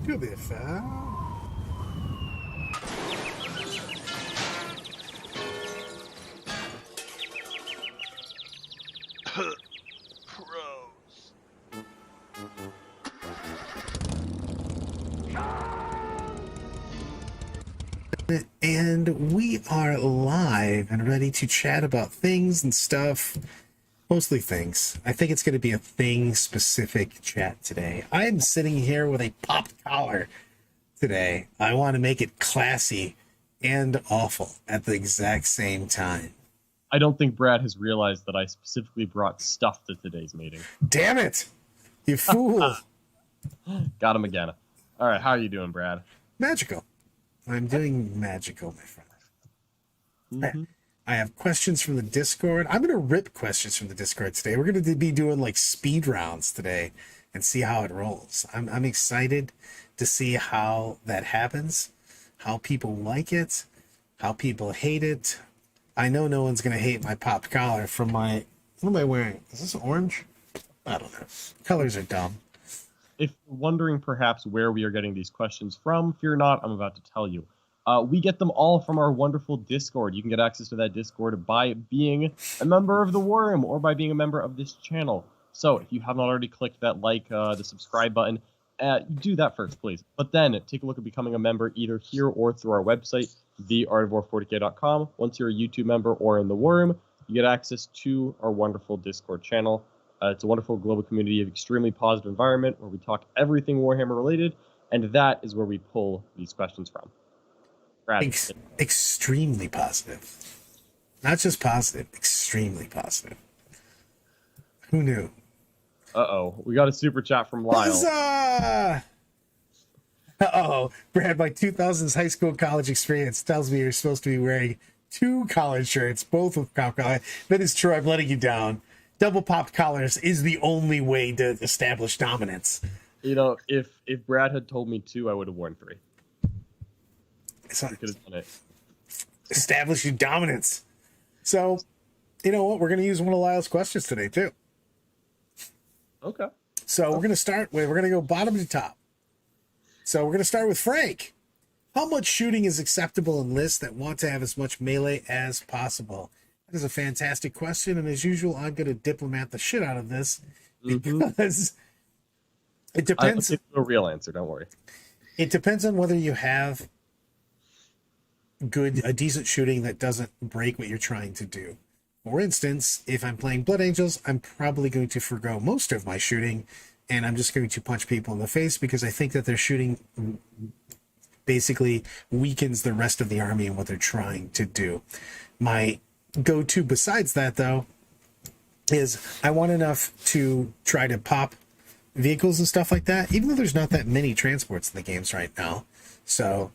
To be fair. Pros. And we are live and ready to chat about things and stuff. Mostly things. I think it's going to be a thing-specific chat today. I'm sitting here with a popped collar today. I want to make it classy and awful at the exact same time. I don't think Brad has realized that I specifically brought stuff to today's meeting. Damn it! You fool! Got him again. All right, how are you doing, Brad? Magical. I'm doing magical, my friend. Mm-hmm. I have questions from the Discord. I'm going to rip questions from the Discord today. We're going to be doing like speed rounds today and see how it rolls. I'm excited to see how that happens, how people like it, how people hate it. I know no one's going to hate my popped collar from my... What am I wearing? Is this orange? I don't know. Colors are dumb. If you're wondering perhaps where we are getting these questions from, fear not, I'm about to tell you. We get them all from our wonderful Discord. You can get access to that Discord by being a member of the War Room or by being a member of this channel. So if you haven't already clicked that the subscribe button, do that first, please. But then take a look at becoming a member either here or through our website, theartofwar40k.com. Once you're a YouTube member or in the War Room, you get access to our wonderful Discord channel. It's a wonderful global community of extremely positive environment where we talk everything Warhammer related, and that is where we pull these questions from. Brad. Extremely positive. Not just positive, extremely positive. Who knew? Uh-oh, we got a super chat from Lyle. Huzzah! Uh-oh, Brad, my 2000s high school college experience tells me you're supposed to be wearing 2 collared shirts, both with pop collar. That is true, I'm letting you down. Double popped collars is the only way to establish dominance. You know, if Brad had told me 2, I would have worn 3. We could have done it. Establish your dominance. So, you know what? We're going to use one of Lyle's questions today, too. Okay. So we're going to go bottom to top. So we're going to start with Frank. How much shooting is acceptable in lists that want to have as much melee as possible? That is a fantastic question, and as usual, I'm going to diplomat the shit out of this because it depends. I'll give you a real answer, don't worry. It depends on whether you have a decent shooting that doesn't break what you're trying to do. For instance, if I'm playing Blood Angels, I'm probably going to forgo most of my shooting, and I'm just going to punch people in the face because I think that their shooting basically weakens the rest of the army and what they're trying to do. My go-to besides that, though, is I want enough to try to pop vehicles and stuff like that, even though there's not that many transports in the games right now. So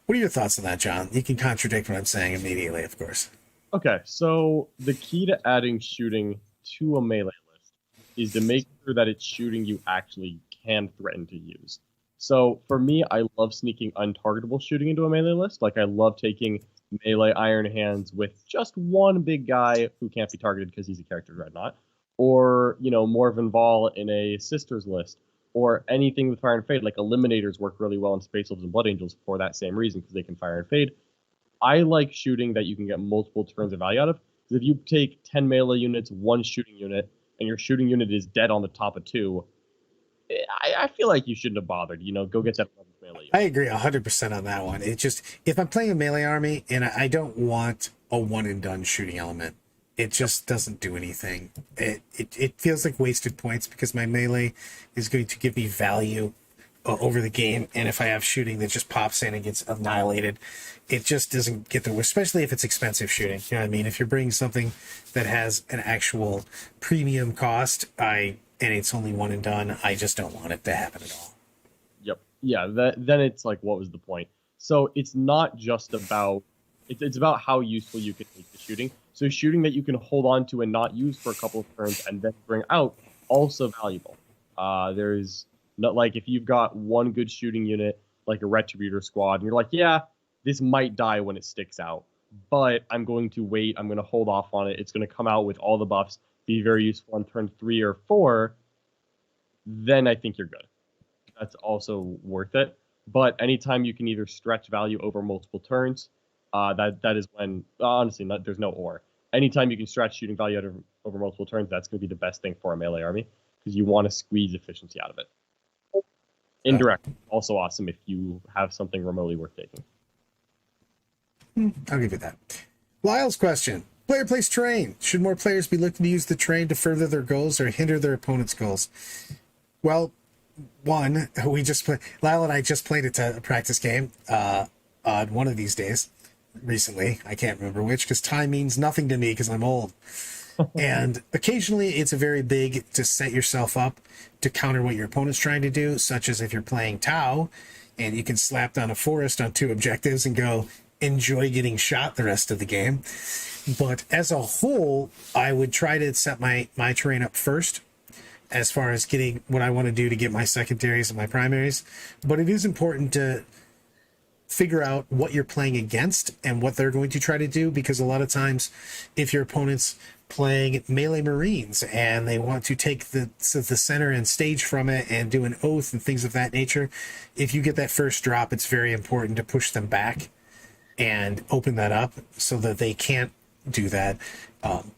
what are your thoughts on that, John? You can contradict what I'm saying immediately, of course. Okay, so the key to adding shooting to a melee list is to make sure that it's shooting you actually can threaten to use. So for me, I love sneaking untargetable shooting into a melee list. Like I love taking melee Iron Hands with just one big guy who can't be targeted because he's a character dreadnought, or Morven Vol in a Sisters list, or anything with Fire and Fade. Like Eliminators work really well in Space Wolves and Blood Angels for that same reason, because they can Fire and Fade. I like shooting that you can get multiple turns of value out of, because if you take 10 melee units, 1 shooting unit, and your shooting unit is dead on the top of 2, I feel like you shouldn't have bothered. Go get that melee unit. I agree 100% on that one. It just, if I'm playing a melee army and I don't want a one and done shooting element, it just doesn't do anything. It feels like wasted points because my melee is going to give me value over the game, and if I have shooting that just pops in and gets annihilated, it just doesn't get the, especially if it's expensive shooting. You know what I mean? If you're bringing something that has an actual premium cost, and it's only one and done, I just don't want it to happen at all. Yep. Yeah. Then it's like, what was the point? So it's not just about it's about how useful you can make the shooting. So shooting that you can hold on to and not use for a couple of turns and then bring out, also valuable. There's not like if you've got one good shooting unit, like a Retributor squad, and you're like, yeah, this might die when it sticks out, but I'm going to wait. I'm going to hold off on it. It's going to come out with all the buffs, be very useful on turn 3 or 4. Then I think you're good. that's also worth it. But anytime you can either stretch value over multiple turns, that is when honestly there's no or. Anytime you can stretch shooting value over multiple turns, that's going to be the best thing for a melee army because you want to squeeze efficiency out of it. Indirect, also awesome if you have something remotely worth taking. I'll give you that. Lyle's question. Player place terrain. Should more players be looking to use the terrain to further their goals or hinder their opponent's goals? Well, one, Lyle and I just played a practice game on one of these days recently. I can't remember which because time means nothing to me because I'm old. And occasionally it's a very big to set yourself up to counter what your opponent's trying to do, such as if you're playing Tau and you can slap down a forest on 2 objectives and go enjoy getting shot the rest of the game. But as a whole, I would try to set my terrain up first as far as getting what I want to do to get my secondaries and my primaries. But it is important to figure out what you're playing against and what they're going to try to do, because a lot of times if your opponent's playing melee marines and they want to take the center and stage from it and do an oath and things of that nature, if you get that first drop, it's very important to push them back and open that up so that they can't do that.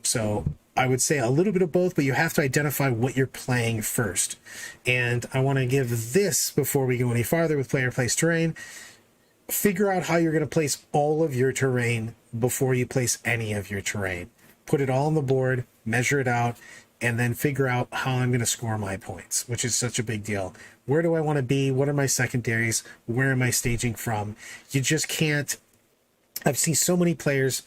So I would say a little bit of both, but you have to identify what you're playing first. And I want to give this before we go any farther with player place terrain. Figure out how you're going to place all of your terrain before you place any of your terrain. Put it all on the board, measure it out, and then figure out how I'm going to score my points, which is such a big deal. Where do I want to be? What are my secondaries? Where am I staging from? You just can't. I've seen so many players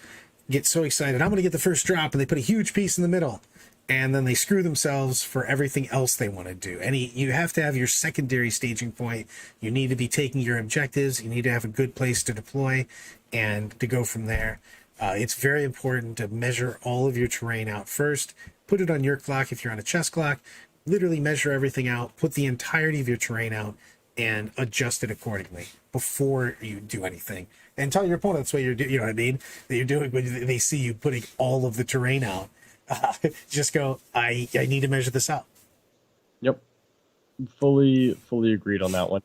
get so excited. I'm going to get the first drop, and they put a huge piece in the middle, and then they screw themselves for everything else they want to do. And you have to have your secondary staging point. You need to be taking your objectives. You need to have a good place to deploy and to go from there. It's very important to measure all of your terrain out first. Put it on your clock if you're on a chess clock. Literally measure everything out. Put the entirety of your terrain out and adjust it accordingly before you do anything. And tell your opponent that's what you're doing. You know what I mean? That you're doing when they see you putting all of the terrain out. Just go, I need to measure this out. Yep. Fully agreed on that one.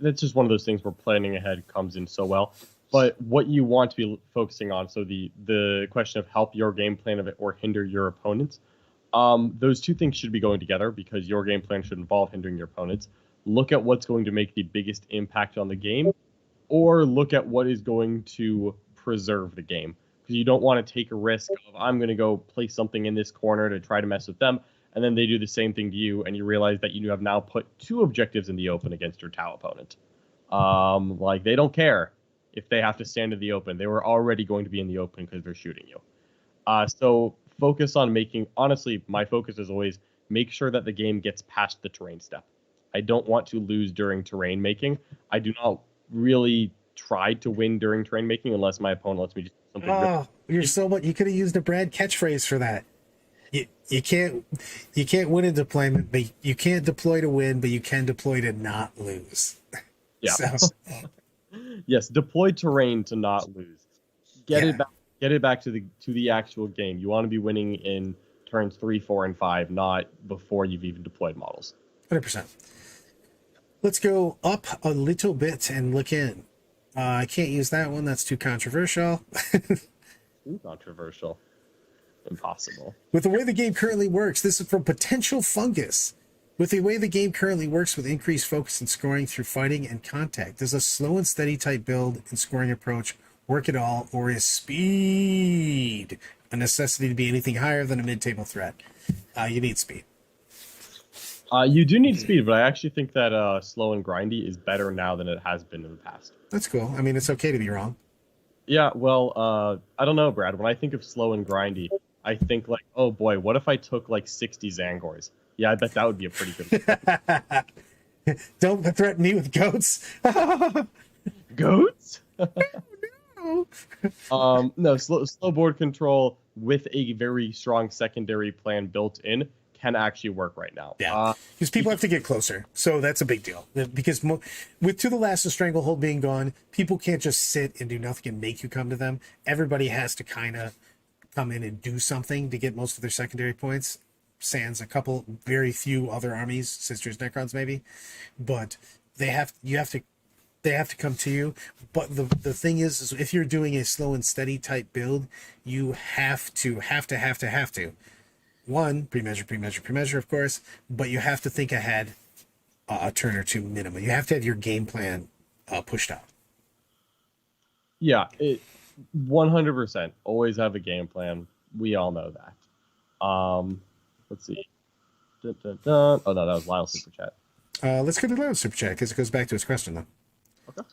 That's just one of those things where planning ahead comes in so well. But what you want to be focusing on, so the question of help your game plan of it or hinder your opponents, those two things should be going together because your game plan should involve hindering your opponents. Look at what's going to make the biggest impact on the game, or look at what is going to preserve the game. Because you don't want to take a risk of, I'm going to go place something in this corner to try to mess with them, and then they do the same thing to you, and you realize that you have now put 2 objectives in the open against your Tau opponent. Like, they don't care if they have to stand in the open. They were already going to be in the open because they're shooting you. So focus on honestly, my focus is always make sure that the game gets past the terrain step. I don't want to lose during terrain making. I do not really try to win during terrain making unless my opponent lets me do something. Oh, you're so much. You could have used a Brad catchphrase for that. You can't win in deployment, but you can't deploy to win, but you can deploy to not lose. Yeah. So. Yes, deploy terrain to not lose. Get it back to the actual game. You want to be winning in turns 3, 4, and 5, not before you've even deployed models. 100%. Let's go up a little bit and look in. I can't use that one. That's too controversial. Too controversial. Impossible. With the way the game currently works, this is from Potential Fungus. With the way the game currently works with increased focus and scoring through fighting and contact, does a slow and steady type build and scoring approach work at all, or is speed a necessity to be anything higher than a mid-table threat? You need speed. You do need speed, but I actually think that slow and grindy is better now than it has been in the past. That's cool. I mean, it's okay to be wrong. Yeah, well, I don't know, Brad. When I think of slow and grindy, I think like, oh boy, what if I took like 60 Zangors? Yeah, I bet that would be a pretty good one. Don't threaten me with goats. Goats? No. No, slow board control with a very strong secondary plan built in can actually work right now. Yeah, because people have to get closer, so that's a big deal. Because with To the Last and Stranglehold being gone, people can't just sit and do nothing and make you come to them. Everybody has to kind of come in and do something to get most of their secondary points. sans a couple, very few other armies, Sisters, Necrons maybe, but they have to come to you. But the thing is if you're doing a slow and steady type build, you have to one, pre-measure, of course, but you have to think ahead a turn or two minimum. You have to have your game plan pushed out. Yeah, 100%. Always have a game plan. We all know that. Let's see. Dun, dun, dun. Oh no, that was Lyle's super chat. Let's go to Lyle's super chat because it goes back to his question though. Okay.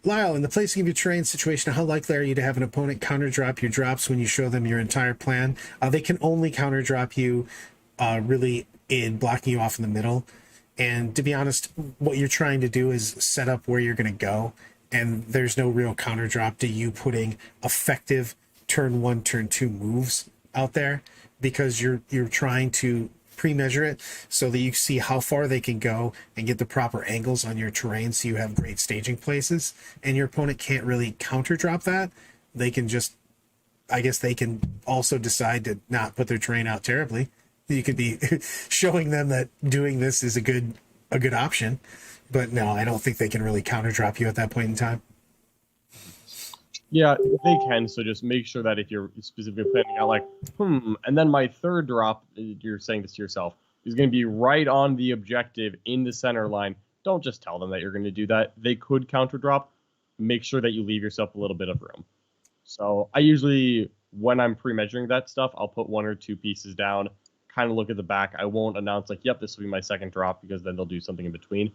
Lyle, in the placing of your terrain situation, how likely are you to have an opponent counter drop your drops when you show them your entire plan? They can only counter drop you really in blocking you off in the middle. And to be honest, what you're trying to do is set up where you're going to go. And there's no real counter drop to you putting effective turn 1, turn 2 moves out there, because you're trying to pre-measure it so that you see how far they can go and get the proper angles on your terrain so you have great staging places, and your opponent can't really counter drop that. They can just, I guess they can also decide to not put their terrain out terribly. You could be showing them that doing this is a good option, but no, I don't think they can really counter drop you at that point in time. Yeah, they can. So just make sure that if you're specifically planning out like, and then my third drop, you're saying this to yourself, is going to be right on the objective in the center line. Don't just tell them that you're going to do that. They could counter drop. Make sure that you leave yourself a little bit of room. So I usually, when I'm pre-measuring that stuff, I'll put 1 or 2 pieces down, kind of look at the back. I won't announce like, yep, this will be my second drop, because then they'll do something in between.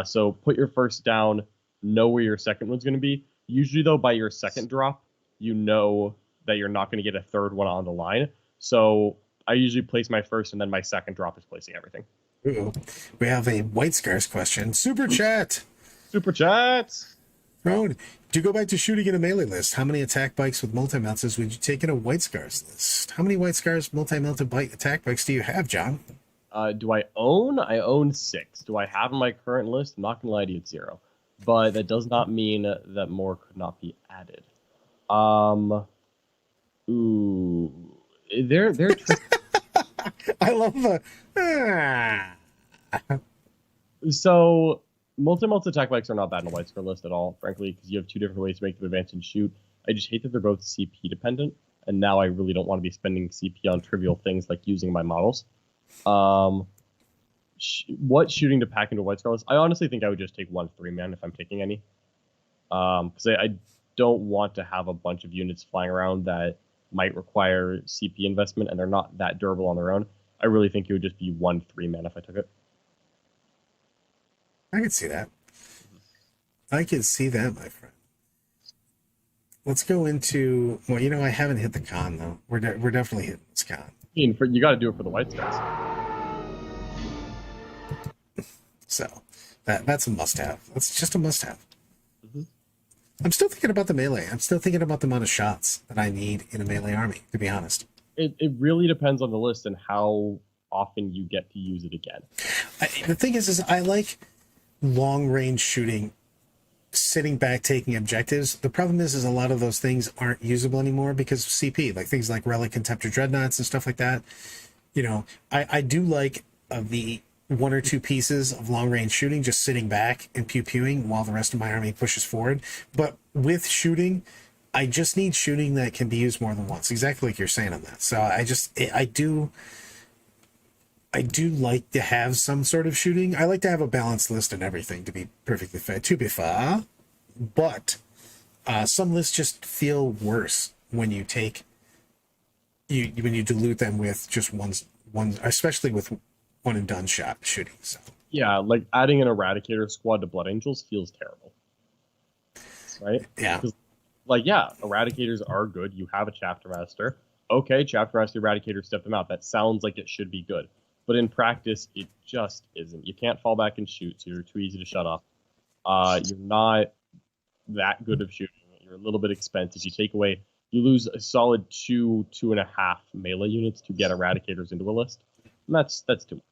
So put your first down, know where your second one's going to be. Usually, though, by your second drop, you know that you're not going to get a third one on the line. So I usually place my first, and then my second drop is placing everything. Ooh. We have a White Scars question. Super chat! Super chats! Ron, to go back to shooting in a melee list, how many attack bikes with multi-melts would you take in a White Scars list? How many White Scars multi-melted bike attack bikes do you have, John? Do I own? I own 6. Do I have in my current list? I'm not going to lie to you, it's 0. But that does not mean that more could not be added. They're I love the. So multi attack bikes are not bad in a White Scar list at all, frankly, because you have 2 different ways to make them advance and shoot. I just hate that they're both CP dependent, and now I really don't want to be spending CP on trivial things like using my models. What shooting to pack into White Scar list? I honestly think I would just take 1 3-man if I'm taking any. Because I don't want to have a bunch of units flying around that might require CP investment, and they're not that durable on their own. I really think it would just be 1 3-man if I took it. I can see that. I can see that, my friend. Let's go into... Well, I haven't hit the con, though. We're definitely hitting this con. I mean, you got to do it for the White Scars. So that's a must-have. That's just a must-have. Mm-hmm. I'm still thinking about the melee. I'm still thinking about the amount of shots that I need in a melee army, to be honest. It really depends on the list and how often you get to use it again. The thing is I like long-range shooting, sitting back, taking objectives. The problem is a lot of those things aren't usable anymore because of CP, like things like Relic Contemptor Dreadnoughts and stuff like that. I do like the 1 or 2 pieces of long-range shooting just sitting back and pew-pewing while the rest of my army pushes forward. But with shooting, I just need shooting that can be used more than once, exactly like you're saying on that. So I do like to have some sort of shooting. I like to have a balanced list and everything, to be perfectly fair. To be fair, but some lists just feel worse when you when you dilute them with just one, especially with one and done shot shooting. So yeah, like adding an Eradicator squad to Blood Angels feels terrible, right? Yeah. Like, yeah, Eradicators are good. You have a Chapter Master. Okay, Chapter Master Eradicator, step them out. That sounds like it should be good. But in practice, it just isn't. You can't fall back and shoot, so you're too easy to shut off. You're not that good of shooting. You're a little bit expensive. You lose a solid 2.5 melee units to get Eradicators into a list. And that's too much.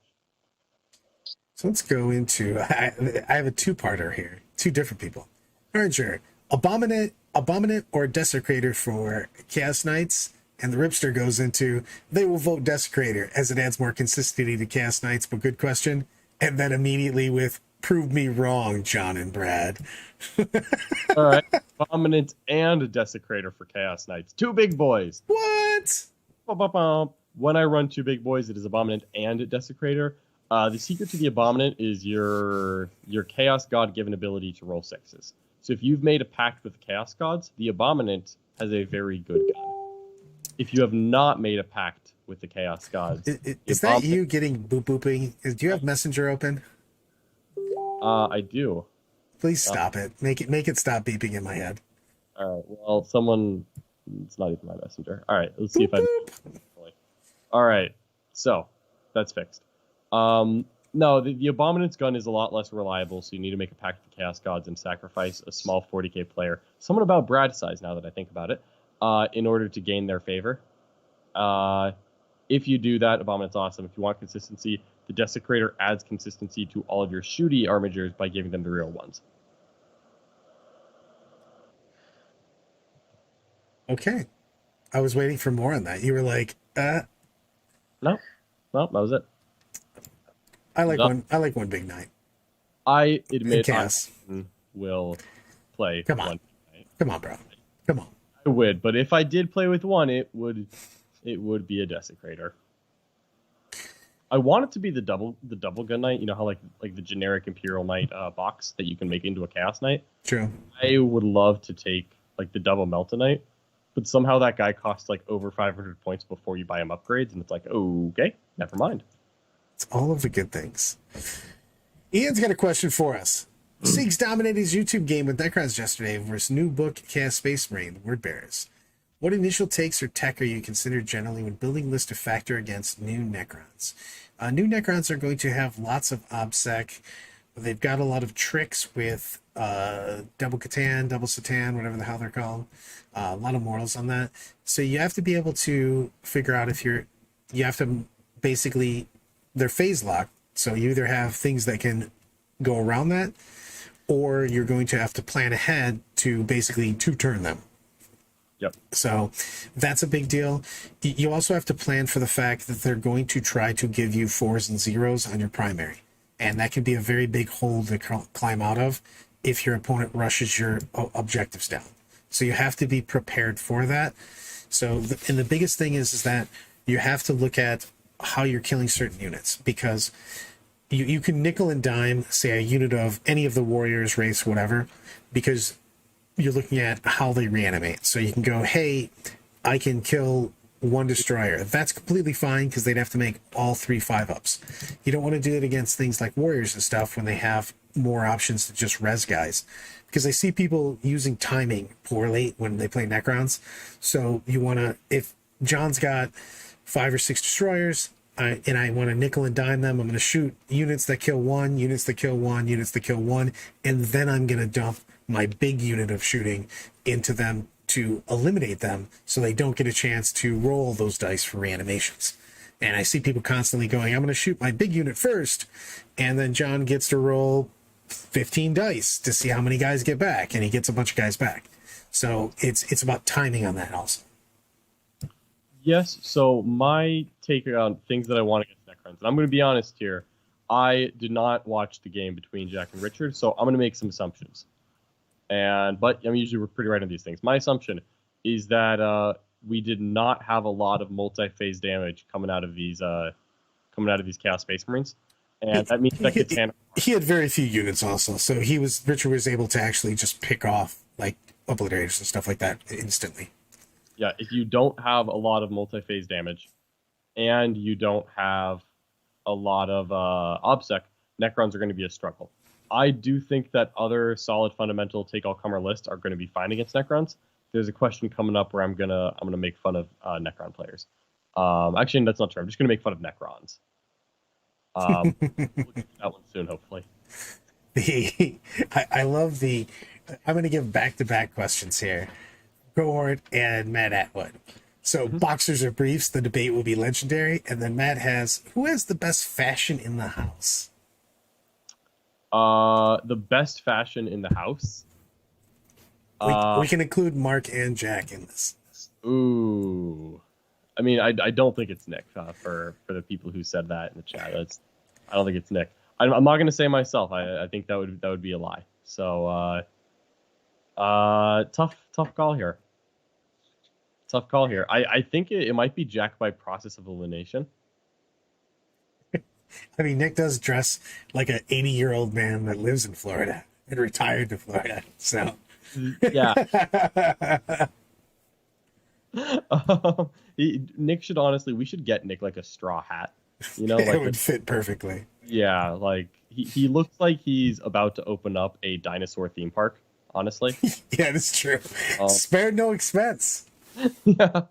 So let's go into... I have a 2-parter here. 2 different people. All right, sure. Abominate or Desecrator for Chaos Knights, And the Ripster goes into, they will vote Desecrator as it adds more consistency to Chaos Knights, but good question. And then immediately with, prove me wrong, John and Brad. All right. Abominate and Desecrator for Chaos Knights. Two big boys. What? Ba-ba-bum. When I run two big boys, it is Abominate and Desecrator. The secret to the Abominate is your Chaos God given ability to roll sixes. So if you've made a pact with Chaos Gods, the Abominate has a very good gun. If you have not made a pact with the Chaos Gods... Is that you getting booping? Do you have Messenger open? I do. Please stop it. Make it stop beeping in my head. All right. Well, someone... It's not even my Messenger. All right. Let's see if I... All right. So, that's fixed. No, the Abominate's gun is a lot less reliable, so you need to make a pact with the Chaos Gods and sacrifice a small 40k player, someone about Brad's size now that I think about it, in order to gain their favor. If you do that, Abominate's awesome. If you want consistency, the Desecrator adds consistency to all of your shooty armigers by giving them the real ones. Okay. I was waiting for more on that. You were like, No, that was it. I like one big night. I admit I Chaos. will play Come on. one night. Come on, bro. Come on. I would, but if I did play with one, it would be a Desecrator. I want it to be the double gun knight. You know how like the generic Imperial Knight box that you can make into a Chaos Knight. True. I would love to take like the double Melta Knight, but somehow that guy costs like over 500 points before you buy him upgrades, and it's like, okay, never mind. It's all of the good things. Ian's got a question for us. Siegs dominated his YouTube game with Necrons yesterday versus new book Chaos Space Marine, the Word Bearers. What initial takes or tech are you considered generally when building list to factor against new Necrons? New Necrons are going to have lots of OBSEC. They've got a lot of tricks with double Catan, double Satan, whatever the hell they're called. A lot of mortals on that. So you have to be able to figure out if you have to basically, they're phase locked. So you either have things that can go around that, or you're going to have to plan ahead to basically two-turn them. Yep. So that's a big deal. You also have to plan for the fact that they're going to try to give you 4s and 0s on your primary. And that can be a very big hole to climb out of if your opponent rushes your objectives down. So you have to be prepared for that. So, and the biggest thing is that you have to look at how you're killing certain units, because you can nickel and dime, say, a unit of any of the warriors, race, whatever, because you're looking at how they reanimate. So you can go, hey, I can kill one destroyer. That's completely fine because they'd have to make all 3 5-ups. You don't want to do it against things like warriors and stuff when they have more options to just res guys, because I see people using timing poorly when they play Necrons. So you want to, if John's got 5 or 6 destroyers, and I want to nickel and dime them, I'm going to shoot units that kill 1, units that kill 1, units that kill 1, and then I'm going to dump my big unit of shooting into them to eliminate them so they don't get a chance to roll those dice for reanimations. And I see people constantly going, I'm going to shoot my big unit first, and then John gets to roll 15 dice to see how many guys get back, and he gets a bunch of guys back. So it's about timing on that also. Yes, so my take on things that I want against Necrons, and I'm going to be honest here, I did not watch the game between Jack and Richard, so I'm going to make some assumptions. But I'm usually pretty right on these things. My assumption is that we did not have a lot of multi-phase damage coming out of these Chaos Space Marines, and that means that Catan. He had very few units also, so Richard was able to actually just pick off like obliterators and stuff like that instantly. Yeah, if you don't have a lot of multi-phase damage, and you don't have a lot of OBSEC, Necrons are going to be a struggle. I do think that other solid fundamental take-all-comer lists are going to be fine against Necrons. There's a question coming up where I'm gonna make fun of Necron players. Actually, that's not true. I'm just gonna make fun of Necrons. We'll get to that one soon, hopefully. I love the. I'm going to give back-to-back questions here. Cohort and Matt Atwood. So boxers or briefs, the debate will be legendary. And then Matt has, who has the best fashion in the house? The best fashion in the house? We can include Mark and Jack in this. Ooh. I mean, I don't think it's Nick for the people who said that in the chat. I don't think it's Nick. I'm not gonna say myself. I think that would be a lie. So tough call here. Tough call here. I think it might be Jack by process of elimination. I mean, Nick does dress like an 80-year-old man that lives in Florida and retired to Florida. So yeah. Nick should honestly, we should get Nick like a straw hat. You know, like it would fit perfectly. Yeah, like he looks like he's about to open up a dinosaur theme park. Honestly. Yeah, that's true. Spared no expense. Yeah.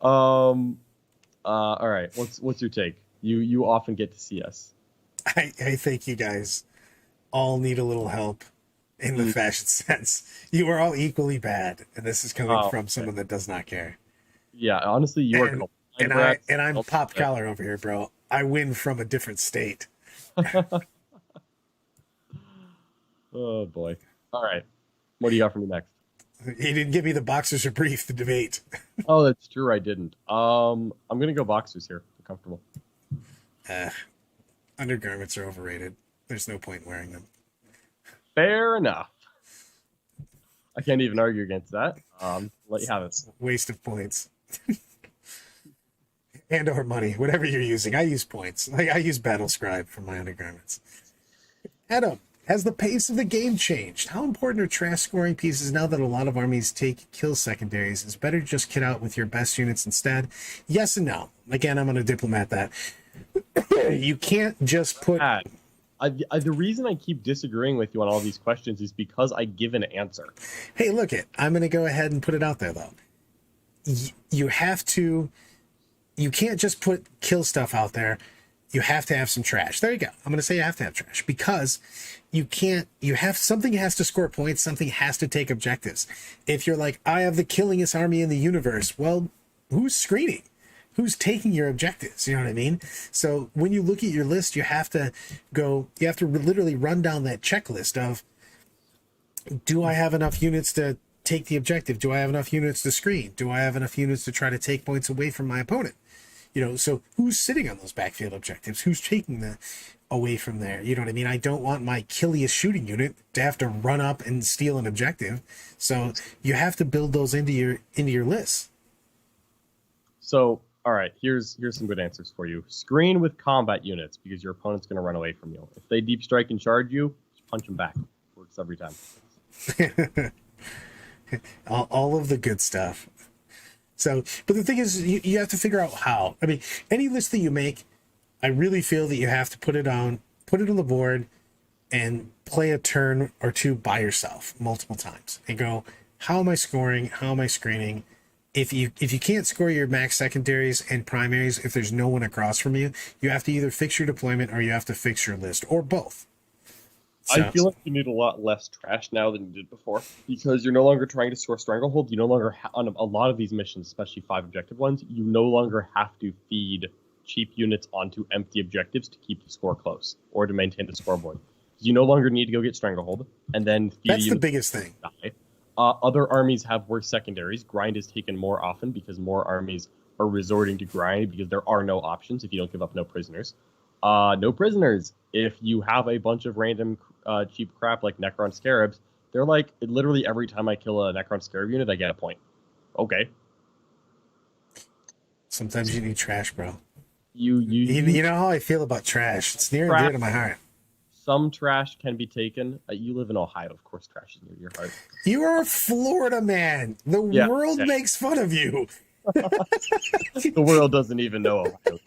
All right. What's your take? You often get to see us. I think you guys all need a little help in the fashion sense. You are all equally bad, and this is coming from someone that does not care. Yeah, honestly, you are. And I'm pop collar over here, bro. I win from a different state. Oh boy. All right. What do you got for me next? He didn't give me the boxers or brief the debate. Oh, that's true. I didn't. I'm gonna go boxers here. I'm comfortable. Undergarments are overrated. There's no point wearing them. Fair enough. I can't even argue against that. Let you have it. Waste of points. And or money, whatever you're using. I use points. Like I use Battle Scribe for my undergarments. Adam, has the pace of the game changed? How important are trash scoring pieces now that a lot of armies take kill secondaries? Is better to just kit out with your best units instead? Yes and no. Again, I'm going to diplomat that. You can't just put... the reason I keep disagreeing with you on all these questions is because I give an answer. Hey, look it. I'm going to go ahead and put it out there, though. You have to... You can't just put kill stuff out there. You have to have some trash. There you go. I'm going to say you have to have trash because you can't, something has to score points. Something has to take objectives. If you're like, I have the killingest army in the universe. Well, who's screening? Who's taking your objectives? You know what I mean? So when you look at your list, you have to literally run down that checklist of, do I have enough units to take the objective? Do I have enough units to screen? Do I have enough units to try to take points away from my opponent? You know, so who's sitting on those backfield objectives? Who's taking the away from there? You know what I mean? I don't want my killiest shooting unit to have to run up and steal an objective. So you have to build those into your list. So, all right, here's some good answers for you. Screen with combat units because your opponent's going to run away from you. If they deep strike and charge you, just punch them back. Works every time. all of the good stuff. So, but the thing is, you have to figure out how. I mean, any list that you make, I really feel that you have to put it on the board and play a turn or two by yourself multiple times and go, how am I scoring? How am I screening? If you can't score your max secondaries and primaries, if there's no one across from you, you have to either fix your deployment or you have to fix your list or both. So, I feel like you need a lot less trash now than you did before because you're no longer trying to score Stranglehold. You no longer, on a lot of these missions, especially 5 objective ones, you no longer have to feed cheap units onto empty objectives to keep the score close or to maintain the scoreboard. You no longer need to go get Stranglehold and then feed that's the biggest thing. Other armies have worse secondaries. Grind is taken more often because more armies are resorting to grind because there are no options if you don't give up no prisoners. No prisoners. If you have a bunch of random cheap crap like Necron Scarabs, they're like, literally every time I kill a Necron Scarab unit, I get a point. Okay. Sometimes you need trash, bro. You know how I feel about trash. It's near and dear to my heart. Some trash can be taken. You live in Ohio, of course trash is near your heart. You are a Florida man. The world makes fun of you. The world doesn't even know Ohio.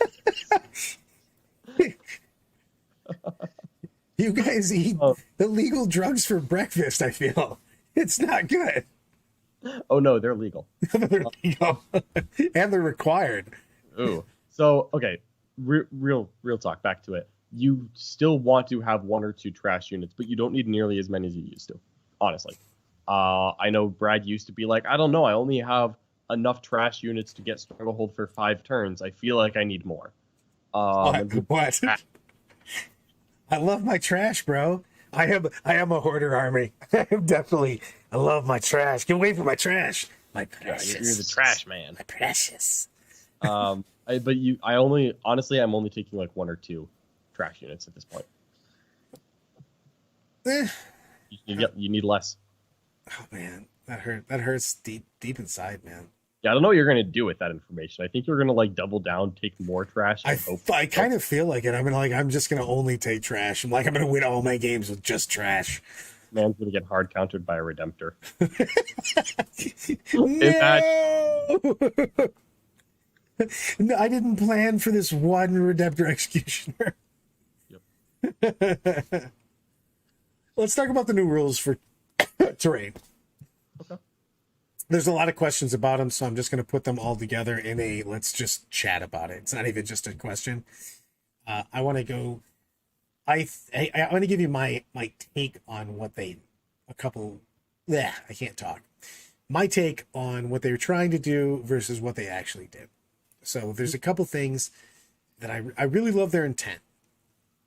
You guys eat illegal drugs for breakfast, I feel. It's not good. Oh, no, they're legal. They're legal. And they're required. Ooh. So, okay, real talk, back to it. You still want to have 1 or 2 trash units, but you don't need nearly as many as you used to, honestly. I know Brad used to be like, I don't know, I only have enough trash units to get Stranglehold for 5 turns. I feel like I need more. What? I love my trash, bro. I am a hoarder army. I love my trash. Get away from my trash. My Yeah, precious. you're the trash man. My precious. I'm only taking like 1 or 2 trash units at this point. Eh. You need less. Oh man, that hurts deep inside, man. Yeah, I don't know what you're gonna do with that information. I think you're gonna like double down, take more trash, and hope. I kind of feel like it. I'm just gonna only take trash. I'm gonna win all my games with just trash. Man's gonna get hard countered by a Redemptor. No! No, I didn't plan for this one Redemptor Executioner. Yep. Let's talk about the new rules for terrain. Okay. There's a lot of questions about them, so I'm just going to put them all together in a let's just chat about it. It's not even just a question. I want to go. I want to give you my take on what I can't talk. My take on what they were trying to do versus what they actually did. So there's a couple things that I really love their intent,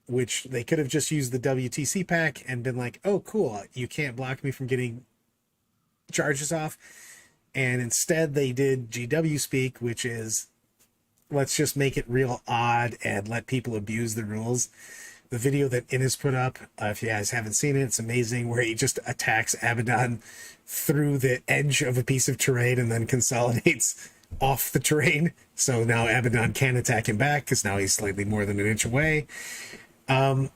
which they could have just used the WTC pack and been like, oh, cool, you can't block me from getting charges off. And instead they did GW speak, which is let's just make it real odd and let people abuse the rules. The video that Innes put up, if you guys haven't seen it, it's amazing, where he just attacks Abaddon through the edge of a piece of terrain and then consolidates off the terrain. So now Abaddon can attack him back because now he's slightly more than an inch away. Come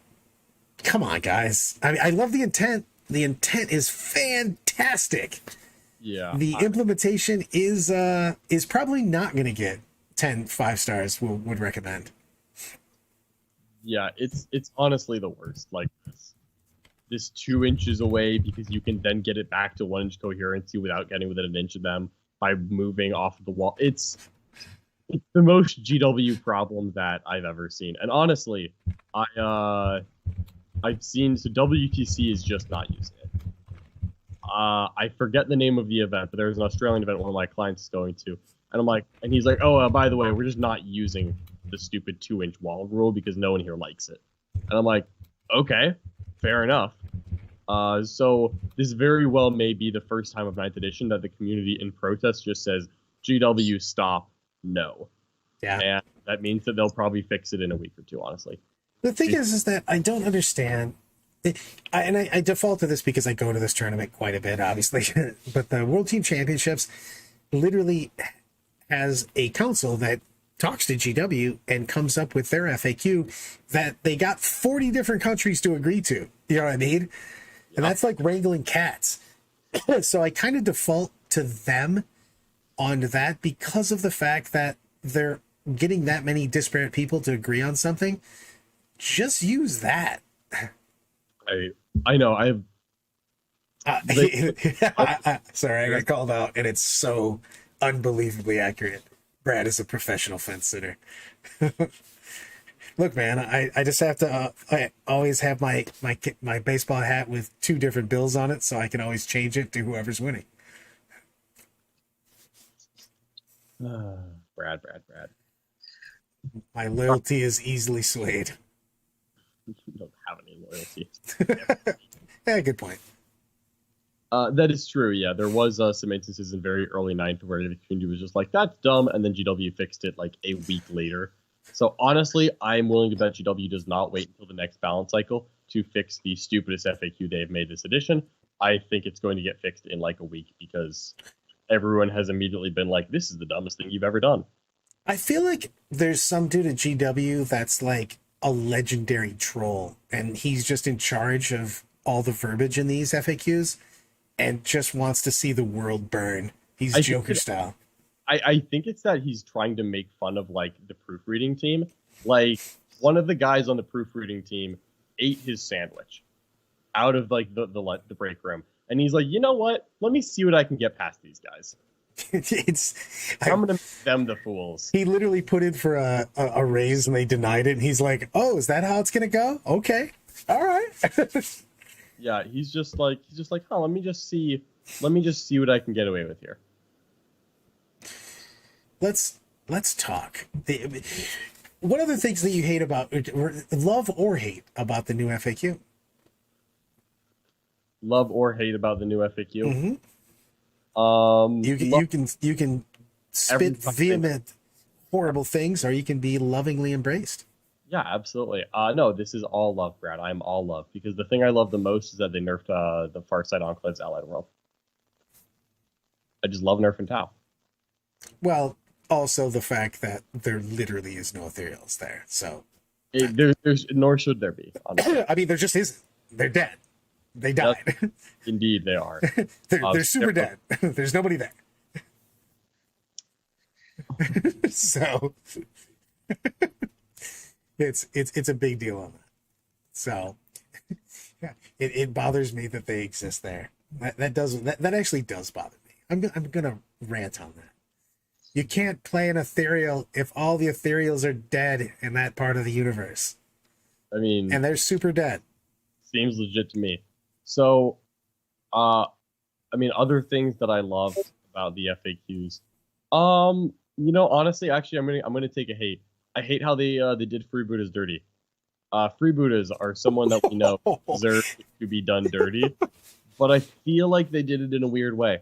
on, guys. I love the intent. The intent is fantastic. Yeah. The implementation is probably not going to get 10 5-stars. Would recommend. Yeah, it's honestly the worst. Like this 2 inches away, because you can then get it back to 1 inch coherency without getting within an inch of them by moving off of the wall. It's the most GW problem that I've ever seen. And honestly, I've seen, so WTC is just not using it. I forget the name of the event, but there's an Australian event one of my clients is going to, and I'm like, and he's like, oh, by the way, we're just not using the stupid 2-inch wall rule because no one here likes it. And I'm like, okay, fair enough. So this very well may be the first time of 9th edition that the community in protest just says, GW, stop, no. Yeah. And that means that they'll probably fix it in a week or 2, honestly. The thing is that I don't understand. I default to this because I go to this tournament quite a bit, obviously. But the World Team Championships literally has a council that talks to GW and comes up with their FAQ that they got 40 different countries to agree to. You know what I mean? And that's like wrangling cats. So I kind of default to them on that because of the fact that they're getting that many disparate people to agree on something. Just use that. I know. I have. Sorry, I got called out, and it's so unbelievably accurate. Brad is a professional fence sitter. Look, man, I just have to. I always have my baseball hat with 2 different bills on it, so I can always change it to whoever's winning. Brad. My loyalty is easily swayed. You don't have any loyalty. Yeah, good point. That is true, yeah. There was some instances in very early 9th where the community was just like, that's dumb, and then GW fixed it like a week later. So honestly, I'm willing to bet GW does not wait until the next balance cycle to fix the stupidest FAQ they've made this edition. I think it's going to get fixed in like a week because everyone has immediately been like, this is the dumbest thing you've ever done. I feel like there's some dude at GW that's like a legendary troll, and he's just in charge of all the verbiage in these FAQs and just wants to see the world burn. He's Joker style. I think it's that he's trying to make fun of like the proofreading team. Like one of the guys on the proofreading team ate his sandwich out of like the break room, and he's like, you know what? Let me see what I can get past these guys. I'm gonna make them the fools. He literally put in for a raise and they denied it, and he's like, oh, is that how it's gonna go? Okay, all right. Yeah, he's just like, oh, let me just see what I can get away with here. Let's talk. What other things that you hate about, or love or hate about the new FAQ? Love or hate about the new FAQ? Mm-hmm. You can spit every- vehement, horrible things, or you can be lovingly embraced. Yeah, absolutely. No, this is all love, Brad. I'm all love because the thing I love the most is that they nerfed the Farsight Enclave's Allied World. I just love nerfing Tau. Well, also the fact that there literally is no ethereals there. So, There's nor should there be. Honestly. I mean, there just isn't. They're dead. They died. Indeed, they are. They're super dead. There's nobody there. So it's a big deal on that. So yeah, it bothers me that they exist there. That actually does bother me. I'm gonna rant on that. You can't play an ethereal if all the ethereals are dead in that part of the universe. I mean, And they're super dead. seems legit to me. So, I mean, other things that I love about the FAQs. Honestly, actually, I'm gonna take a hate. I hate how they did freebooters dirty. Freebooters are someone that we know deserve to be done dirty, but I feel like they did it in a weird way.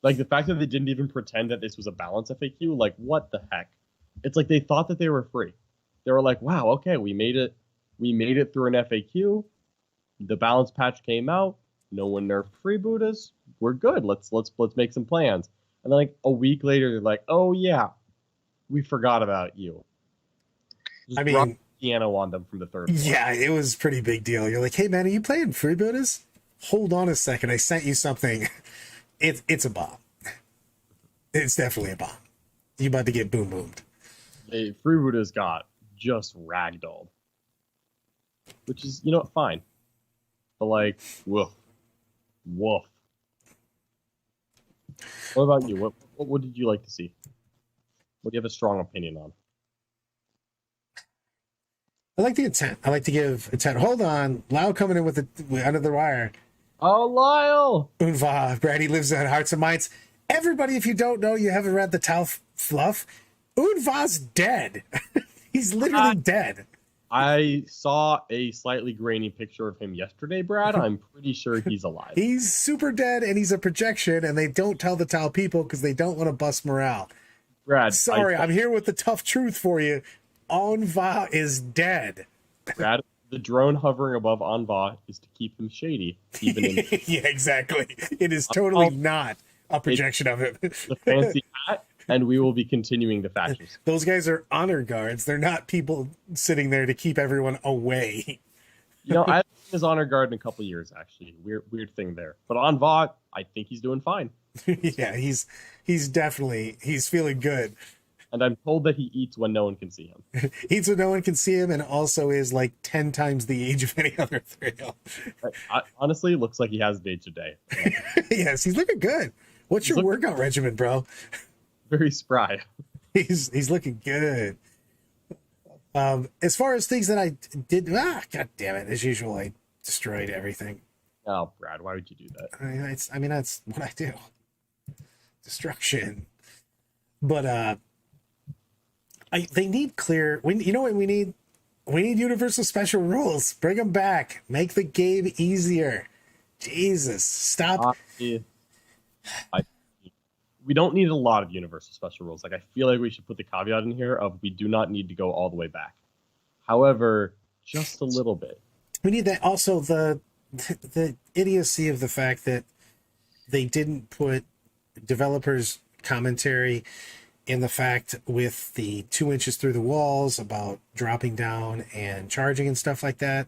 Like the fact that they didn't even pretend that this was a balance FAQ, like what the heck? It's like they thought that they were free. They were like, wow, okay, we made it through an FAQ. The balance patch came out. No one nerfed freebooters. We're good. Let's make some plans. And then like a week later, they're like, oh yeah, we forgot about you. Just I drop mean, the piano on them from the third floor. yeah, it was a pretty big deal. You're like, hey man, are you playing freebooters? Hold on a second, I sent you something. It's a bomb. It's definitely a bomb. You about to get boom boomed. Freebooters got just ragdolled, which is fine. But like, woof. What about you? What did you like to see? What do you have a strong opinion on? I like the intent. I like to give intent. Hold on, Lau coming in with under the wire. Oh, Lyle! Unva, Brady lives in Hearts and Minds. Everybody, if you don't know, you haven't read the Tau fluff. Unva's dead. He's literally dead. I saw a slightly grainy picture of him yesterday, Brad. I'm pretty sure he's alive. He's super dead, and he's a projection, and they don't tell the Tau people because they don't want to bust morale. Brad, Sorry, I'm here with the tough truth for you. Anva is dead. Brad, the drone hovering above Anva is to keep him shady, even in Yeah, exactly. It is totally not a projection of him. the fancy hat, and we will be continuing the fashions. Those guys are honor guards. They're not people sitting there to keep everyone away. I haven't seen his honor guard in a couple years, actually. Weird thing there. But Anva, I think he's doing fine. Yeah, he's definitely feeling good. And I'm told that he eats when no one can see him. Eats when no one can see him, and also is like 10 times the age of any other ethereal. Honestly, it looks like he has day to day. Yes, he's looking good. What's your workout regimen, bro? Very spry. He's looking good. As far as things that I did, god damn it! As usual, I destroyed everything. Oh, Brad, why would you do that? I mean, that's what I do. Destruction. But they need clear. You know what we need? We need universal special rules. Bring them back. Make the game easier. Jesus, stop. We don't need a lot of universal special rules. Like I feel like we should put the caveat in here of we do not need to go all the way back. However, just a little bit. We need that. Also, the idiocy of the fact that they didn't put developers' commentary in the fact with the 2 inches through the walls about dropping down and charging and stuff like that,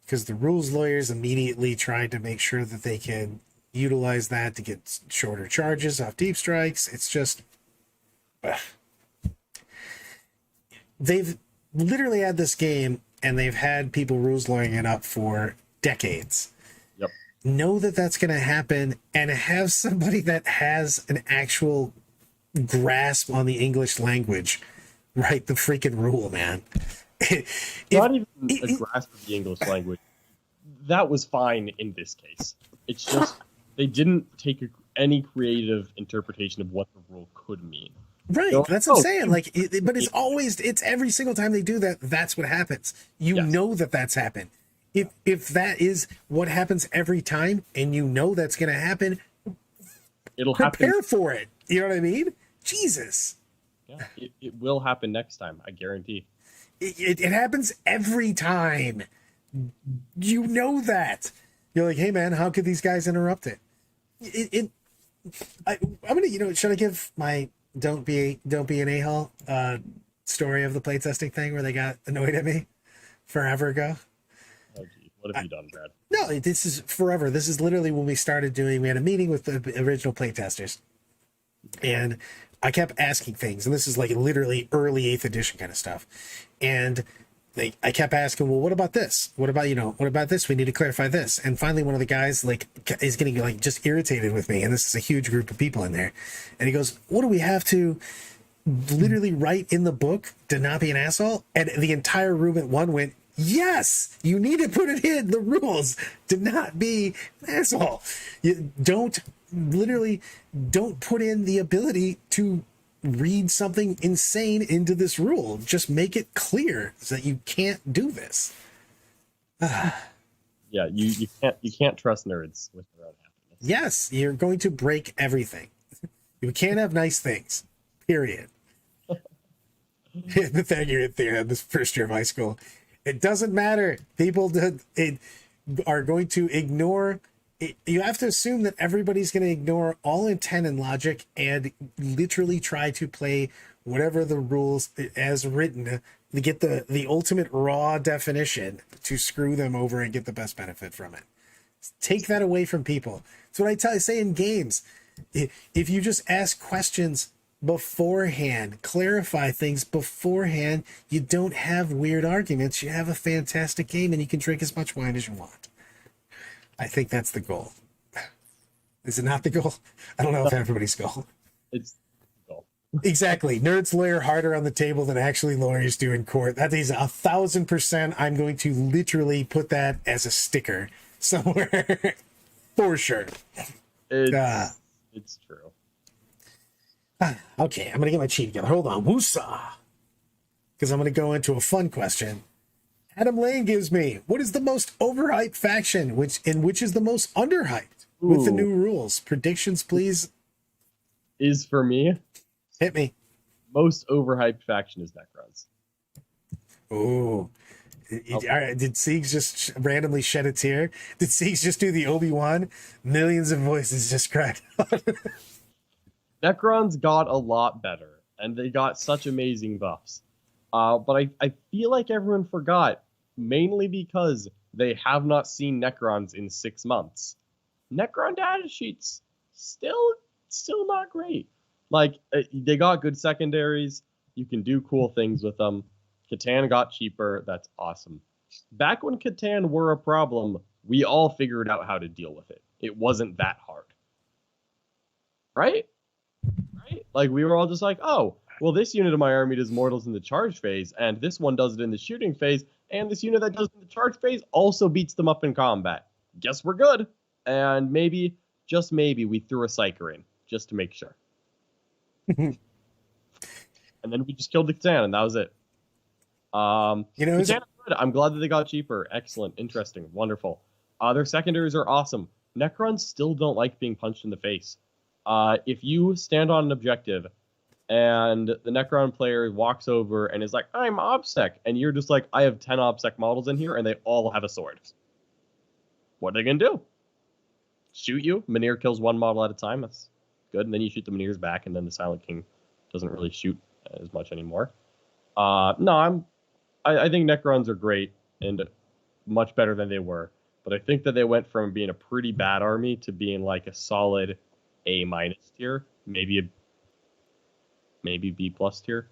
because the rules lawyers immediately tried to make sure that they could utilize that to get shorter charges off deep strikes. It's just they've literally had this game and they've had people rules lawyering it up for decades. Yep. Know that that's going to happen and have somebody that has an actual grasp on the English language write the freaking rule, man. Not even a grasp of the English language. That was fine in this case. It's just they didn't take any creative interpretation of what the rule could mean. Right, that's what I'm saying. Like, but it's every single time they do that, that's what happens. You know that's happened. If that is what happens every time, and you know that's going to happen, It'll happen. Prepare for it. You know what I mean? Jesus. Yeah, it will happen next time. I guarantee. It happens every time. You know that. You're like, hey man, how could these guys interrupt it? I'm gonna, should I give my don't be an a-hole story of the playtesting thing where they got annoyed at me forever ago? Oh, gee. What have you done, Brad? No, this is forever. This is literally when we had a meeting with the original playtesters, and I kept asking things, and this is like literally early 8th edition kind of stuff. And I kept asking, well, what about this? What about this? We need to clarify this. And finally, one of the guys is getting just irritated with me. And this is a huge group of people in there. And he goes, what do we have to literally write in the book to not be an asshole? And the entire room at one went, yes, you need to put it in the rules to not be an asshole. You don't put in the ability to read something insane into this rule. Just make it clear that you can't do this. Yeah, you can't trust nerds with their own happiness. Yes, you're going to break everything. You can't have nice things. Period. Nathaniel in this first year of high school. It doesn't matter. People are going to ignore. You have to assume that everybody's going to ignore all intent and logic and literally try to play whatever the rules as written to get the ultimate raw definition to screw them over and get the best benefit from it. Take that away from people. That's what I say in games. If you just ask questions beforehand, clarify things beforehand, you don't have weird arguments. You have a fantastic game and you can drink as much wine as you want. I think that's the goal. Is it not the goal? I don't know if everybody's goal. It's the goal. Exactly. Nerds lawyer harder on the table than actually lawyers do in court. That is 1,000%. I'm going to literally put that as a sticker somewhere for sure. It's true. Okay, I'm going to get my cheat together. Hold on. Woosah. Because I'm going to go into a fun question. Adam Lane gives me, what is the most overhyped faction, which is the most underhyped with the new rules? Predictions, please. Is for me. Hit me. Most overhyped faction is Necrons. Ooh. Did Siegs just randomly shed a tear? Did Siegs just do the Obi-Wan? Millions of voices just cried out. Necrons got a lot better, and they got such amazing buffs. But I feel like everyone forgot, mainly because they have not seen Necrons in 6 months. Necron data sheets still not great. They got good secondaries. You can do cool things with them. Catan got cheaper. That's awesome. Back when Catan were a problem, we all figured out how to deal with it. It wasn't that hard. Right? We were all just like, oh, well, this unit of my army does mortals in the charge phase, and this one does it in the shooting phase, and this unit that does it in the charge phase also beats them up in combat. Guess we're good. And maybe, just maybe, we threw a Psyker in, just to make sure. And then we just killed the Catan, and that was it. Catan is good. I'm glad that they got cheaper. Excellent, interesting, wonderful. Their secondaries are awesome. Necrons still don't like being punched in the face. If you stand on an objective and the Necron player walks over and is like, I'm OBSEC, and you're just like, I have 10 OBSEC models in here and they all have a sword. What are they going to do? Shoot you? Mynheer kills one model at a time. That's good. And then you shoot the Mynheers back, and then the Silent King doesn't really shoot as much anymore. I think Necrons are great and much better than they were. But I think that they went from being a pretty bad army to being like a solid A- tier, maybe B+ tier.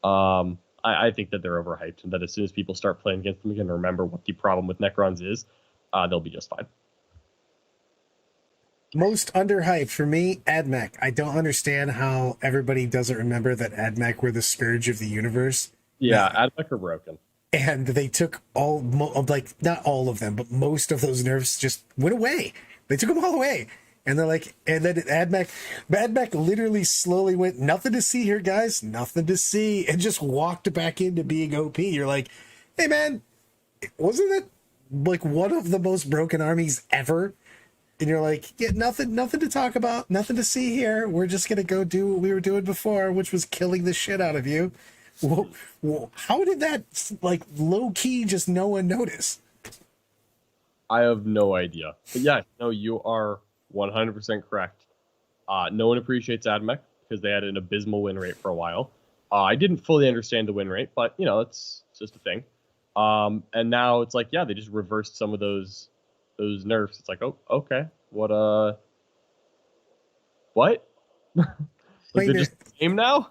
I think that they're overhyped, and that as soon as people start playing against them again and remember what the problem with Necrons is, they'll be just fine. Most underhyped for me, AdMech. I don't understand how everybody doesn't remember that AdMech were the scourge of the universe. Yeah, AdMech are broken. And they took not all of them, but most of those nerfs just went away. They took them all away. And they're like, and then AdMech literally slowly went, nothing to see here, guys, nothing to see, and just walked back into being OP. You're like, hey man, wasn't it like one of the most broken armies ever? And you're like, yeah, nothing to talk about, nothing to see here. We're just gonna go do what we were doing before, which was killing the shit out of you. Well, how did that, like, low key, just no one notice? I have no idea. But yeah, no, you are 100% correct. No one appreciates AdMech because they had an abysmal win rate for a while. I didn't fully understand the win rate, but it's just a thing. And now it's like, yeah, they just reversed some of those nerfs. It's like, oh, okay, what? Like Like, they're just the game now?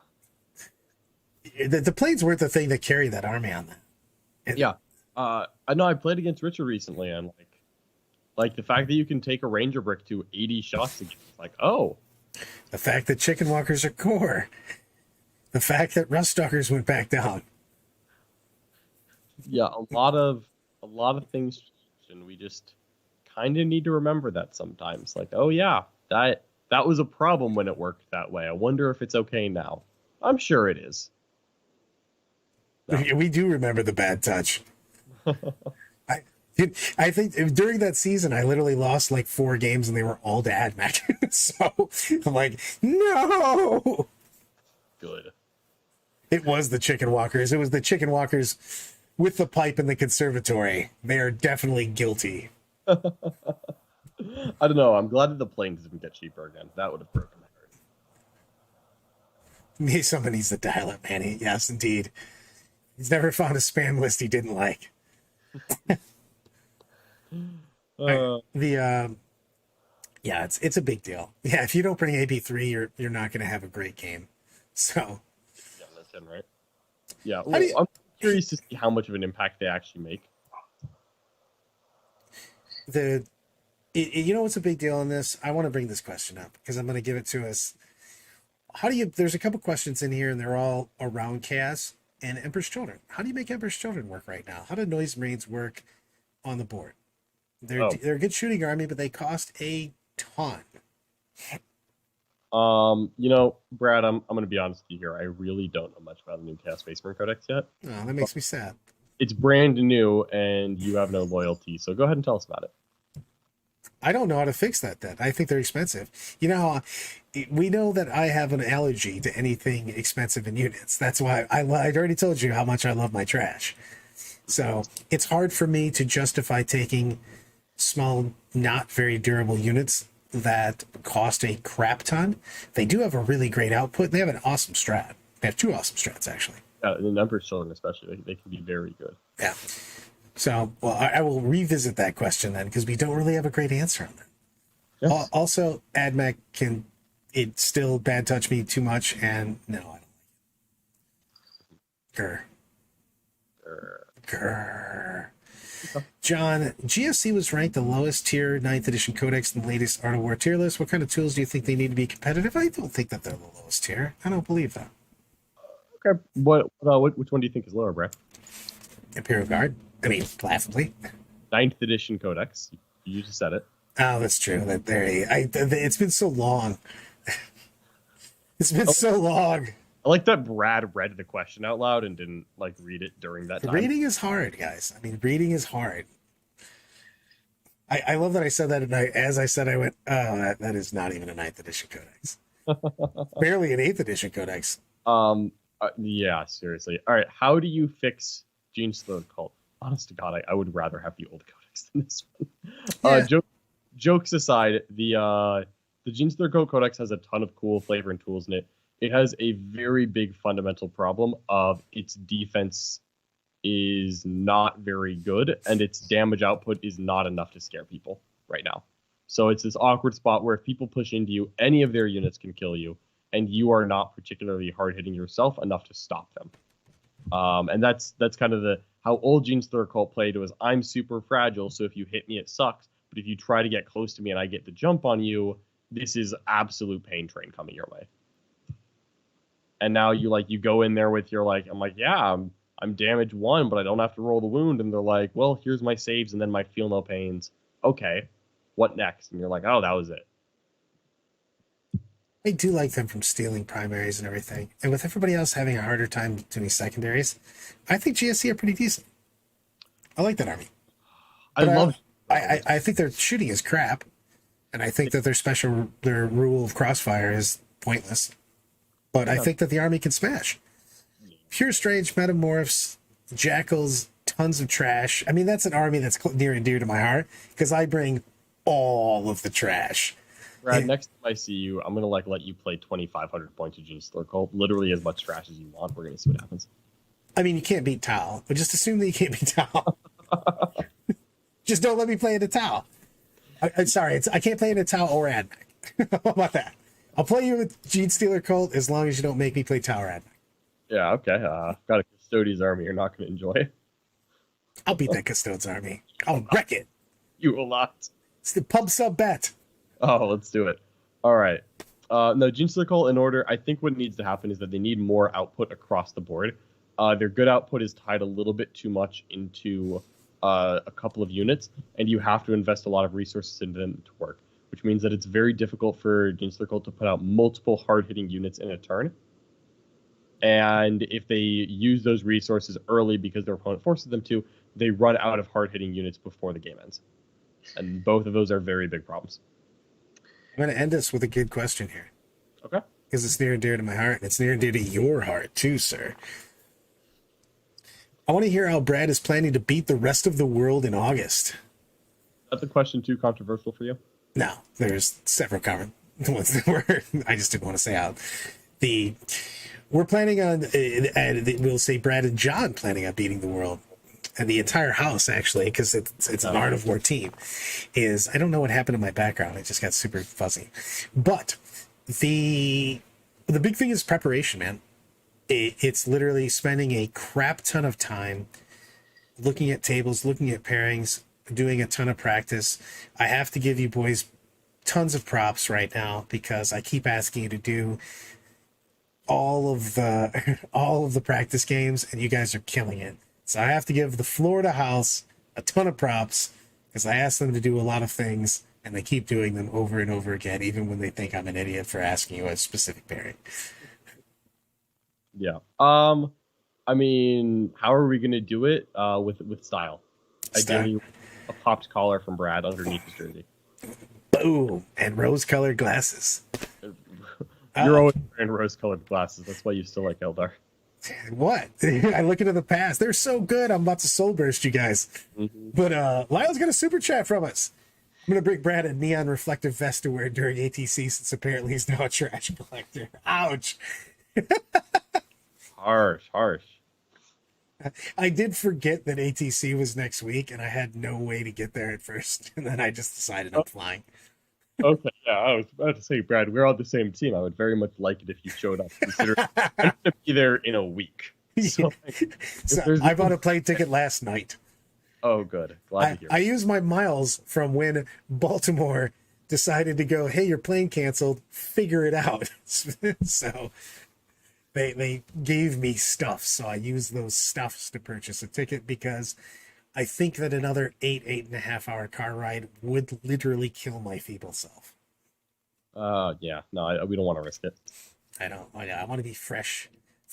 the planes weren't the thing that carried that army on that. Yeah. I know I played against Richard recently, and like the fact that you can take a Ranger brick to 80 shots again, it's like, oh, The fact that chicken walkers are core. The fact that rust stalkers went back down. yeah, a lot of things changed, and we just kind of need to remember that sometimes. Like, oh yeah, that was a problem when it worked that way. I wonder if it's okay now. I'm sure it is. No. We do remember the bad touch. I, I think during that season, I literally lost like 4 games and they were all to AdMech. So I'm like, no. Good. It was the chicken walkers. It was the chicken walkers with the pipe in the conservatory. They are definitely guilty. I don't know. I'm glad that the planes didn't get cheaper again. That would have broken my heart. Someone needs to dial up, Manny. Yes, indeed. He's never found a spam list he didn't like. Yeah, it's a big deal. Yeah, if you don't bring AB3, you're not going to have a great game. So Yeah, that's it, right? Yeah, well, I'm curious to see how much of an impact they actually make. you know what's a big deal in this? I want to bring this question up because I'm going to give it to us. There's a couple questions in here and they're all around chaos and Emperor's Children. How do you make Emperor's Children work right now? How do Noise Marines work on the board? They're a good shooting army, but they cost a ton. Brad, I'm going to be honest with you here. I really don't know much about the new Chaos Space Marine Codex yet. Oh, that makes me sad. It's brand new, and you have no loyalty, so go ahead and tell us about it. I don't know how to fix that then. I think they're expensive. You know how we know that I have an allergy to anything expensive in units. That's why I already told you how much I love my trash. So it's hard for me to justify taking small, not very durable units that cost a crap ton. They do have a really great output. They have an awesome strat. They have 2 awesome strats, actually. The Emperor's Children, especially, they can be very good. Yeah. So, well, I will revisit that question then, because we don't really have a great answer on that. Yes. Also, AdMech it still bad touch me too much, and no, I don't like it. Grr. John, GSC was ranked the lowest tier 9th edition codex in the latest Art of War tier list. What kind of tools do you think they need to be competitive? I don't think that they're the lowest tier. I don't believe that. Okay, which one do you think is lower, Brett? Imperial Guard. I mean, laughably. 9th edition codex. You just said it. Oh, that's true. It's been so long. It's been so long. I like that Brad read the question out loud and didn't read it during that time. Reading is hard, guys. I mean, reading is hard. I love that I said that, and as I said, I went, oh, that is not even a 9th edition codex. Barely an 8th edition codex. Yeah, seriously. All right, how do you fix Gene's Third Cult? Honest to God, I would rather have the old codex than this one. Yeah. Jokes aside, the Gene's Third Cult codex has a ton of cool flavor and tools in it. It has a very big fundamental problem of its defense is not very good, and its damage output is not enough to scare people right now. So it's this awkward spot where if people push into you, any of their units can kill you, and you are not particularly hard hitting yourself enough to stop them. And that's kind of how old Gene's Third Cult played was I'm super fragile, so if you hit me, it sucks. But if you try to get close to me and I get the jump on you, this is absolute pain train coming your way. And now you go in there with your I'm damage 1, but I don't have to roll the wound. And they're like, well, here's my saves and then my feel no pains. Okay, what next? And you're like, oh, that was it. I do like them from stealing primaries and everything. And with everybody else having a harder time doing secondaries, I think GSC are pretty decent. I like that army. I think their shooting is crap. And I think that their rule of crossfire is pointless. But I think that the army can smash. Pure Strange, Metamorphs, Jackals, tons of trash. I mean, that's an army that's near and dear to my heart because I bring all of the trash. Brad, next time I see you, I'm gonna let you play 2,500 points of Genius Cult, literally as much trash as you want. We're gonna see what happens. I mean, you can't beat Tau, but just assume that you can't beat Tau. Just don't let me play in a Tau. I'm sorry, I can't play in a Tau or Admech. How about that? I'll play you with Gene Stealer Cult as long as you don't make me play Tau or Admech. Yeah, okay. Got a Custodes army you're not gonna enjoy. I'll beat that Custodes army. I'll wreck it. You will not. It's the pub sub bet. Oh, let's do it. All right. No, Gene Stealer Cult in order. I think what needs to happen is that they need more output across the board. Their good output is tied a little bit too much into a couple of units, and you have to invest a lot of resources into them to work, which means that it's very difficult for Gene Stealer Cult to put out multiple hard-hitting units in a turn. And if they use those resources early because their opponent forces them to, they run out of hard-hitting units before the game ends. And both of those are very big problems. I'm going to end this with a good question here. Okay. Because it's near and dear to my heart, and it's near and dear to your heart, too, sir. I want to hear how Brad is planning to beat the rest of the world in August. That's a question too controversial for you? No, there's several common ones that were, I just didn't want to say out. We're planning on, we'll say Brad and John planning on beating the world. And the entire house, actually, because it's an Art of War team, is, I don't know what happened to my background. It just got super fuzzy. But the big thing is preparation, man. It's literally spending a crap ton of time looking at tables, looking at pairings, doing a ton of practice. I have to give you boys tons of props right now because I keep asking you to do all of the practice games, and you guys are killing it. So I have to give the Florida house a ton of props because I asked them to do a lot of things, and they keep doing them over and over again, even when they think I'm an idiot for asking you a specific pairing. Yeah. I mean, how are we gonna do it? With style. Ideally, a popped collar from Brad underneath his jersey. Boom! And rose-colored glasses. You're always wearing rose-colored glasses. That's why you still like Eldar. What? I look into the past. They're so good. I'm about to soul burst you guys. Mm-hmm. But Lyle's got a super chat from us. I'm going to bring Brad a neon reflective vest to wear during ATC since apparently he's now a trash collector. Ouch. Harsh. I did forget that ATC was next week, and I had no way to get there at first. And then I just decided I'm flying. Okay, yeah, I was about to say, Brad, we're on the same team. I would very much like it if you showed up. Considering I'm going to be there in a week. So, I bought a plane ticket last night. Oh, good. Glad to hear. I used my miles from when Baltimore decided to go, hey, your plane canceled, figure it out. So they gave me stuff. So I used those stuffs to purchase a ticket because I think that another 8.5 hour car ride would literally kill my feeble self. Yeah, no, we don't want to risk it. I don't. I want to be fresh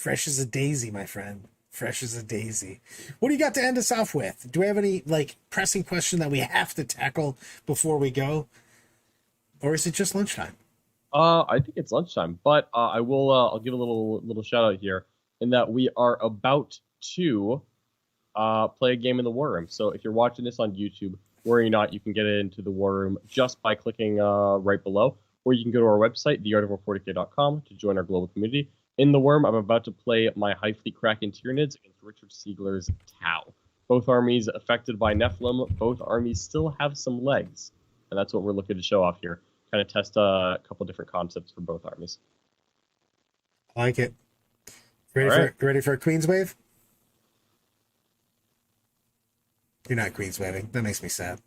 as a daisy, my friend. Fresh as a daisy. What do you got to end us off with? Do we have any pressing question that we have to tackle before we go, or is it just lunchtime? I think it's lunchtime, but I will. I'll give a little shout out here in that we are about to play a game in the War Room. So if you're watching this on YouTube, worry not, you can get into the War Room just by clicking right below, or you can go to our website, theartofwar40k.com, to join our global community. In the Worm, I'm about to play my High Fleet Kraken Tyranids against Richard Siegler's Tau. Both armies affected by Nephilim. Both armies still have some legs, and that's what we're looking to show off here. Kind of test a couple different concepts for both armies. I like it. Ready for a Queen's Wave? You're not Queen's Waving. That makes me sad.